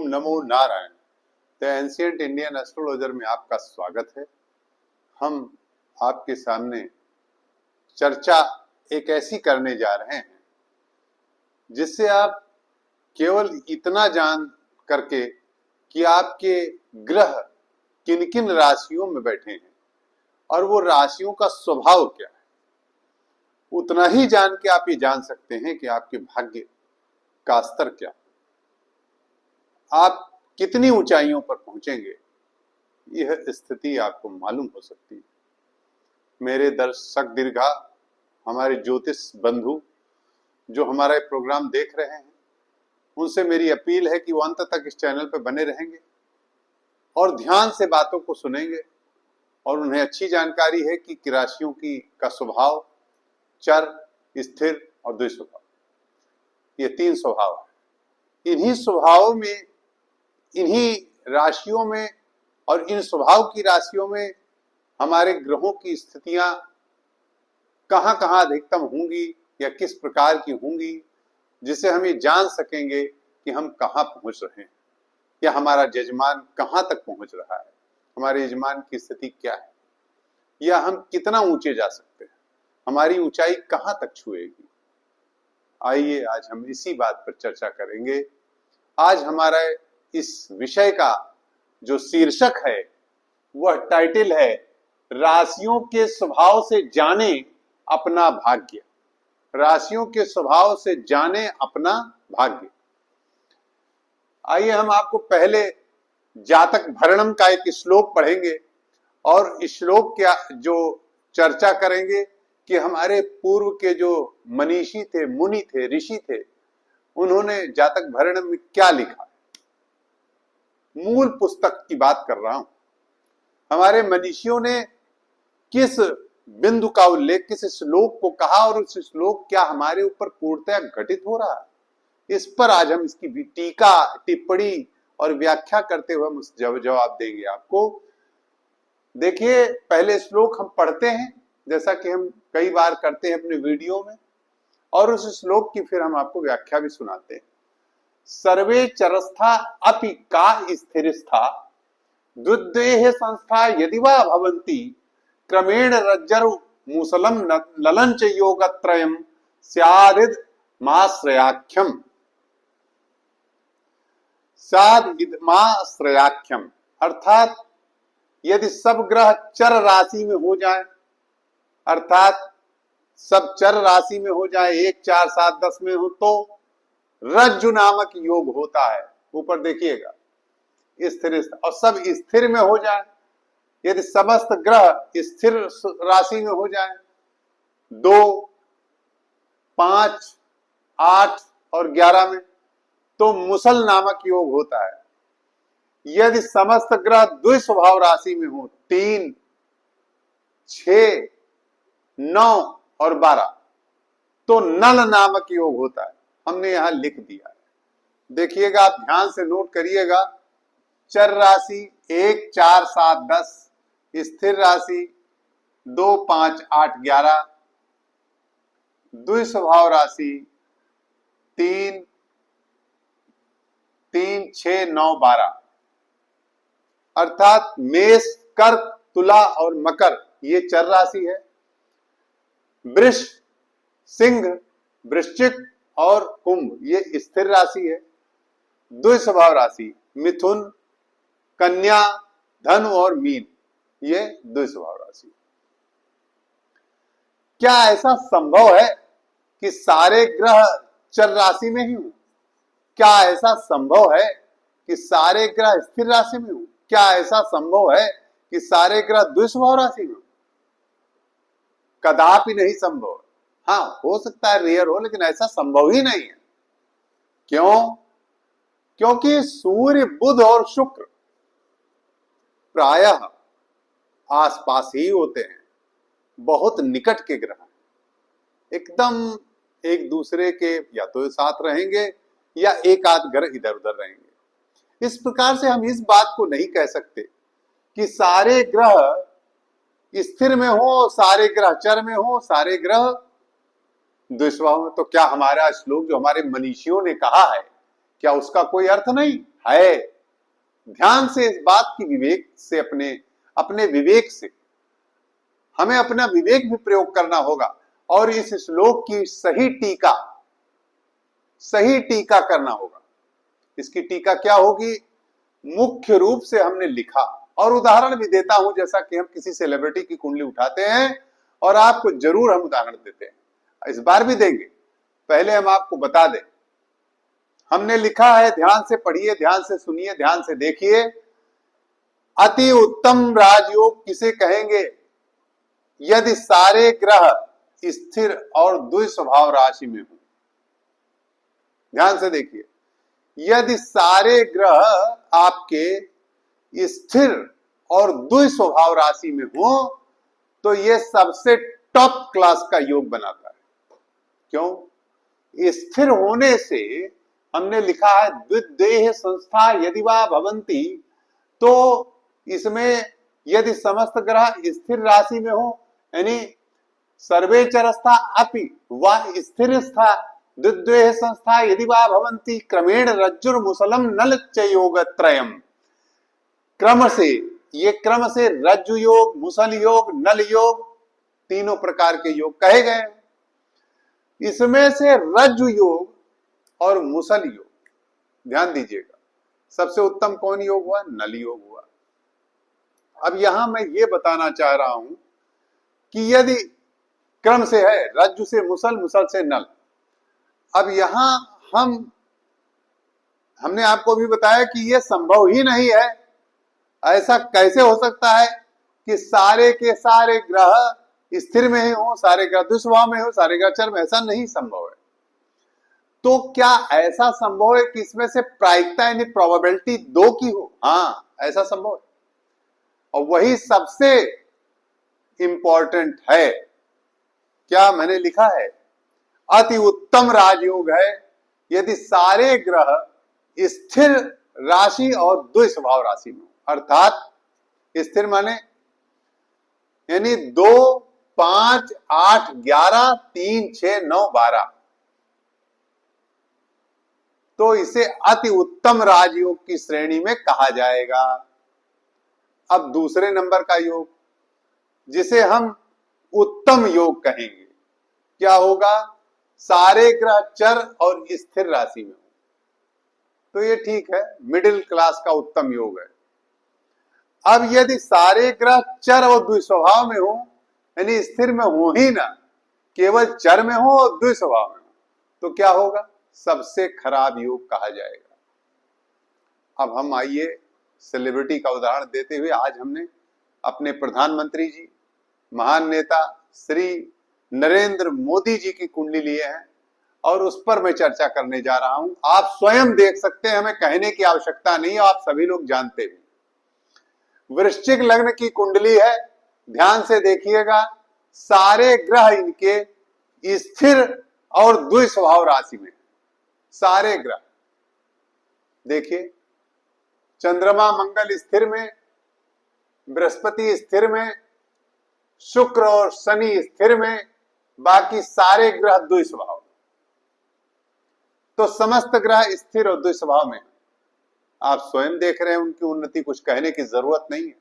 Om NaMo Narayan. The ancient Indian astrologer में आपका स्वागत है। हम आपके सामने चर्चा एक ऐसी करने जा रहे हैं जिससे आप केवल इतना जान करके कि आपके ग्रह किन किन राशियों में बैठे हैं और वो राशियों का स्वभाव क्या है, उतना ही जान के आप ये जान सकते हैं कि आपके भाग्य का स्तर क्या, आप कितनी ऊंचाइयों पर पहुंचेंगे। यह स्थिति आपको मालूम हो सकती है। मेरे दर्शक दीर्घा, हमारे ज्योतिष बंधु जो हमारा प्रोग्राम देख रहे हैं, उनसे मेरी अपील है कि वो अंत तक इस चैनल पर बने रहेंगे और ध्यान से बातों को सुनेंगे और उन्हें अच्छी जानकारी है कि राशियों की का स्वभाव चर, स्थिर और द्विस्वभाव, ये तीन स्वभाव है। इन्हीं स्वभावों में, इन्हीं राशियों में और इन स्वभाव की राशियों में हमारे ग्रहों की स्थितियां कहां कहां अधिकतम होंगी या किस प्रकार की होंगी, जिसे हम ये जान सकेंगे कि हम कहां पहुंच रहे हैं या हमारा यजमान कहां तक पहुंच रहा है, हमारे यजमान की स्थिति क्या है, या हम कितना ऊंचे जा सकते हैं, हमारी ऊंचाई कहां तक छुएगी। आइए आज हम इसी बात पर चर्चा करेंगे। आज हमारा इस विषय का जो शीर्षक है वह टाइटल है राशियों के स्वभाव से जाने अपना भाग्य। राशियों के स्वभाव से जाने अपना भाग्य। आइए हम आपको पहले जातक भरणम का एक श्लोक पढ़ेंगे और इस श्लोक क्या जो चर्चा करेंगे कि हमारे पूर्व के जो मनीषी थे, मुनि थे, ऋषि थे, उन्होंने जातक भरणम में क्या लिखा। मूल पुस्तक की बात कर रहा हूं। हमारे मनीषियों ने किस बिंदु का उल्लेख, किस श्लोक को कहा और उस श्लोक क्या हमारे ऊपर पूर्णतः घटित हो रहा है, इस पर आज हम इसकी भी टीका, टिप्पणी और व्याख्या करते हुए हम जवाब देंगे आपको। देखिए, पहले श्लोक हम पढ़ते हैं जैसा कि हम कई बार करते हैं अपने वीडियो में, और उस श्लोक की फिर हम आपको व्याख्या भी सुनाते हैं। सर्वे चरस्था अपि का स्थिरस्था द्विद्वेह संस्था यदि वा भवन्ति क्रमेण रज्जरु मूसलम ललंच योगत्रयम् स्यादिद माश्रयाख्यम। स्यादिद माश्रयाख्यम अर्थात यदि सब ग्रह चर राशि में हो जाए, अर्थात सब चर राशि में हो जाए, 1, 4, 7, 10 में हो, तो रज्जु नामक योग होता है। ऊपर देखिएगा स्थिर, और सब स्थिर में हो जाए, यदि समस्त ग्रह स्थिर राशि में हो जाए, 2, 5, 8 और 11 में, तो मुसल नामक योग होता है। यदि समस्त ग्रह द्विस्वभाव राशि में हो, 3, 6, 9 और 12, तो नल नामक योग होता है। हमने यहां लिख दिया है, देखिएगा, आप ध्यान से नोट करिएगा। चर राशि 1, 4, 7, 10, स्थिर राशि 2, 5, 8, 11, द्विस्वभाव राशि 3, 6, 9, 12, अर्थात मेष, कर्क, तुला और मकर ये चर राशि है। वृष, सिंह, वृश्चिक और कुंभ ये स्थिर राशि है। द्विस्वभाव राशि मिथुन, कन्या, धनु और मीन ये द्विस्वभाव राशि। क्या ऐसा संभव है कि सारे ग्रह चर राशि में ही हो? क्या ऐसा संभव है कि सारे ग्रह स्थिर राशि में हो? क्या ऐसा संभव है कि सारे ग्रह द्विस्वभाव राशि में हो? कदापि नहीं संभव। हाँ, हो सकता है रेयर हो, लेकिन ऐसा संभव ही नहीं है। क्यों? क्योंकि सूर्य, बुध और शुक्र प्रायः आसपास ही होते हैं, बहुत निकट के ग्रह, एकदम एक दूसरे के या तो साथ रहेंगे या एक आध ग्रह इधर उधर रहेंगे। इस प्रकार से हम इस बात को नहीं कह सकते कि सारे ग्रह स्थिर में हो, सारे ग्रह चर में हो, सारे ग्रह द्विस्वभाव में। तो क्या हमारा श्लोक जो हमारे मनीषियों ने कहा है, क्या उसका कोई अर्थ नहीं? है। ध्यान से इस बात की विवेक से अपने विवेक से हमें अपना विवेक भी प्रयोग करना होगा और इस श्लोक की सही टीका करना होगा। इसकी टीका क्या होगी? मुख्य रूप से हमने लिखा, और उदाहरण भी देता हूं, जैसा कि हम किसी सेलिब्रिटी की कुंडली उठाते हैं और आपको जरूर हम उदाहरण देते हैं, इस बार भी देंगे। पहले हम आपको बता दें, हमने लिखा है, ध्यान से पढ़िए, ध्यान से सुनिए, ध्यान से देखिए। अति उत्तम राजयोग किसे कहेंगे? यदि सारे ग्रह स्थिर और द्विस्वभाव राशि में हो। ध्यान से देखिए, यदि सारे ग्रह आपके स्थिर और द्विस्वभाव राशि में हो तो यह सबसे टॉप क्लास का योग बनाता है। क्यों? स्थिर होने से हमने लिखा है द्विदेह संस्था यदि वा भवंती, तो इसमें यदि समस्त ग्रह स्थिर राशि में हो, यानी सर्वे चरस्था अपि वा स्थिर स्था द्विदेह संस्था यदि वा भवंती क्रमेण रज्जुर मुसलम नल च योग त्रयम। क्रम से रज्जु योग, मुसल योग, नल योग, तीनों प्रकार के योग कहे गए। इसमें से रज्जु योग और मुसल योग, ध्यान दीजिएगा, सबसे उत्तम कौन योग हुआ? नल योग हुआ। अब यहां मैं ये बताना चाह रहा हूं कि यदि क्रम से है, रज्जु से मुसल, मुसल से नल, अब यहां हमने आपको भी बताया कि यह संभव ही नहीं है। ऐसा कैसे हो सकता है कि सारे के सारे ग्रह स्थिर में ही हो, सारे ग्रह दुस्वभाव में हो, सारे ग्रह चर में? ऐसा नहीं संभव है। तो क्या ऐसा संभव है कि इसमें से प्रायिकता यानी प्रोबेबिलिटी 2 की हो? हाँ, ऐसा संभव है, और वही सबसे इंपॉर्टेंट है। क्या मैंने लिखा है? अति उत्तम राजयोग है यदि सारे ग्रह स्थिर राशि और द्विस्वभाव राशि में, अर्थात स्थिर माने यानी 2, 5, 8, 11, 3, 6, 9, 12, तो इसे अति उत्तम राजयोग की श्रेणी में कहा जाएगा। अब दूसरे नंबर का योग जिसे हम उत्तम योग कहेंगे, क्या होगा? सारे ग्रह चर और स्थिर राशि में हो, तो ये ठीक है, मिडिल क्लास का उत्तम योग है। अब यदि सारे ग्रह चर और द्विस्वभाव में हो, यानी स्थिर में हो ही ना, केवल चर में हो और द्विस्वभाव में हो, तो क्या होगा? सबसे खराब योग कहा जाएगा। अब हम आइए सेलिब्रिटी का उदाहरण देते हुए, आज हमने अपने प्रधानमंत्री जी, महान नेता श्री नरेंद्र मोदी जी की कुंडली लिए हैं और उस पर मैं चर्चा करने जा रहा हूं। आप स्वयं देख सकते हैं, हमें कहने की आवश्यकता नहीं है, आप सभी लोग जानते हैं। वृश्चिक लग्न की कुंडली है, ध्यान से देखिएगा। सारे ग्रह इनके स्थिर और द्विस्वभाव राशि में, सारे ग्रह देखिए, चंद्रमा मंगल स्थिर में, बृहस्पति स्थिर में, शुक्र और शनि स्थिर में, बाकी सारे ग्रह द्विस्वभाव। तो समस्त ग्रह स्थिर और द्विस्वभाव में, आप स्वयं देख रहे हैं उनकी उन्नति, कुछ कहने की जरूरत नहीं है।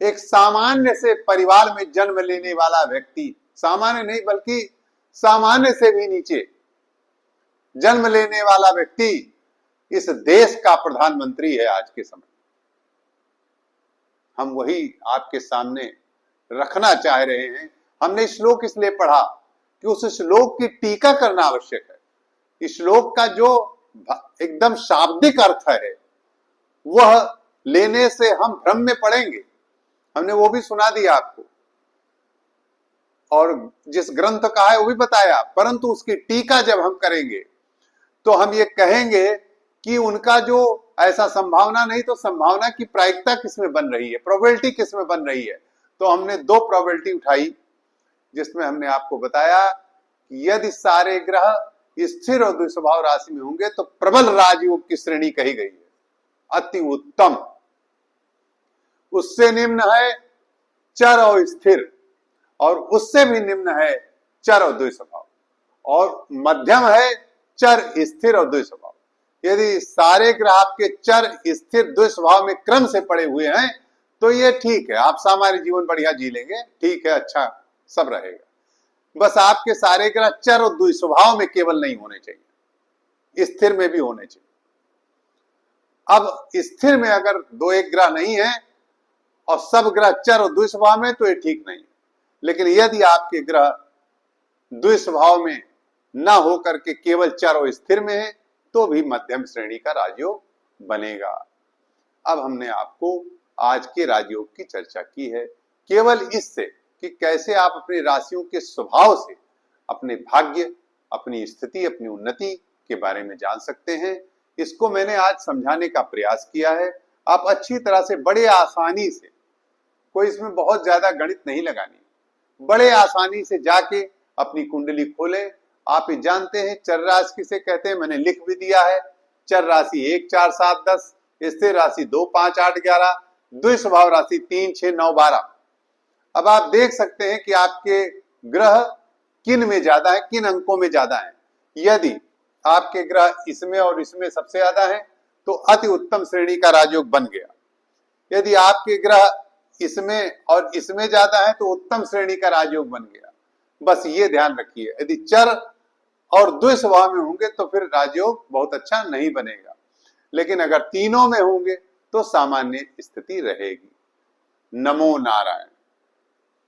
एक सामान्य से परिवार में जन्म लेने वाला व्यक्ति, सामान्य नहीं बल्कि सामान्य से भी नीचे जन्म लेने वाला व्यक्ति इस देश का प्रधानमंत्री है आज के समय। हम वही आपके सामने रखना चाह रहे हैं। हमने श्लोक इसलिए पढ़ा कि उस श्लोक की टीका करना आवश्यक है। इस श्लोक का जो एकदम शाब्दिक अर्थ है वह लेने से हम भ्रम में पड़ेंगे। हमने वो भी सुना दिया आपको, और जिस ग्रंथ का है वो भी बताया, परंतु उसकी टीका जब हम करेंगे तो हम ये कहेंगे कि उनका जो ऐसा संभावना नहीं, तो संभावना की प्रायिकता किसमें बन रही है, प्रोबेबिलिटी किसमें बन रही है। तो हमने 2 प्रोबेबिलिटी उठाई, जिसमें हमने आपको बताया कि यदि सारे ग्रह स्थिर और द्विस्वभाव राशि में होंगे तो प्रबल राजयोग की श्रेणी कही गई है, अति उत्तम। उससे निम्न है चर और स्थिर, और उससे भी निम्न है चर और द्विस्वभाव, और मध्यम है चर, स्थिर और द्विस्वभाव। यदि सारे ग्रह आपके चर स्थिर द्विस्वभाव में क्रम से पड़े हुए हैं तो ये ठीक है, आप सामान्य जीवन बढ़िया जी लेंगे, ठीक है, अच्छा सब रहेगा। बस आपके सारे ग्रह चर और द्विस्वभाव में केवल नहीं होने चाहिए, स्थिर में भी होने चाहिए। अब स्थिर में अगर दो एक ग्रह नहीं है और सब ग्रह चर और द्विस्वभाव में तो ये ठीक नहीं। लेकिन यदि आपके ग्रह द्विस्वभाव में न होकर के केवल चर और स्थिर में है तो भी मध्यम श्रेणी का राजयोग बनेगा। अब हमने आपको आज के राजयोग की चर्चा की है केवल इससे कि कैसे आप अपनी राशियों के स्वभाव से अपने भाग्य, अपनी स्थिति, अपनी उन्नति के बारे में जान सकते हैं। इसको मैंने आज समझाने का प्रयास किया है। आप अच्छी तरह से बड़े आसानी से, कोई इसमें बहुत ज्यादा गणित नहीं लगानी, बड़े आसानी से जाके अपनी कुंडली खोलें। आप ये जानते हैं चर राशि किसे कहते हैं, मैंने लिख भी दिया है। चर राशि 1, 4, 7, 10, स्थिर राशि 2, 5, 8, 11, द्विस्वभाव राशि 3, 6, 9, 12। अब आप देख सकते हैं कि आपके ग्रह किन में ज्यादा है, किन अंकों में ज्यादा है। यदि आपके ग्रह इसमें और इसमें सबसे ज्यादा है तो अति उत्तम श्रेणी का राजयोग बन गया। यदि आपके ग्रह इसमें और इसमें ज्यादा है तो उत्तम श्रेणी का राजयोग बन गया। बस ये ध्यान रखिए, यदि चर और द्विस्वभाव में होंगे तो फिर राजयोग बहुत अच्छा नहीं बनेगा, लेकिन अगर तीनों में होंगे तो सामान्य स्थिति रहेगी। नमो नारायण।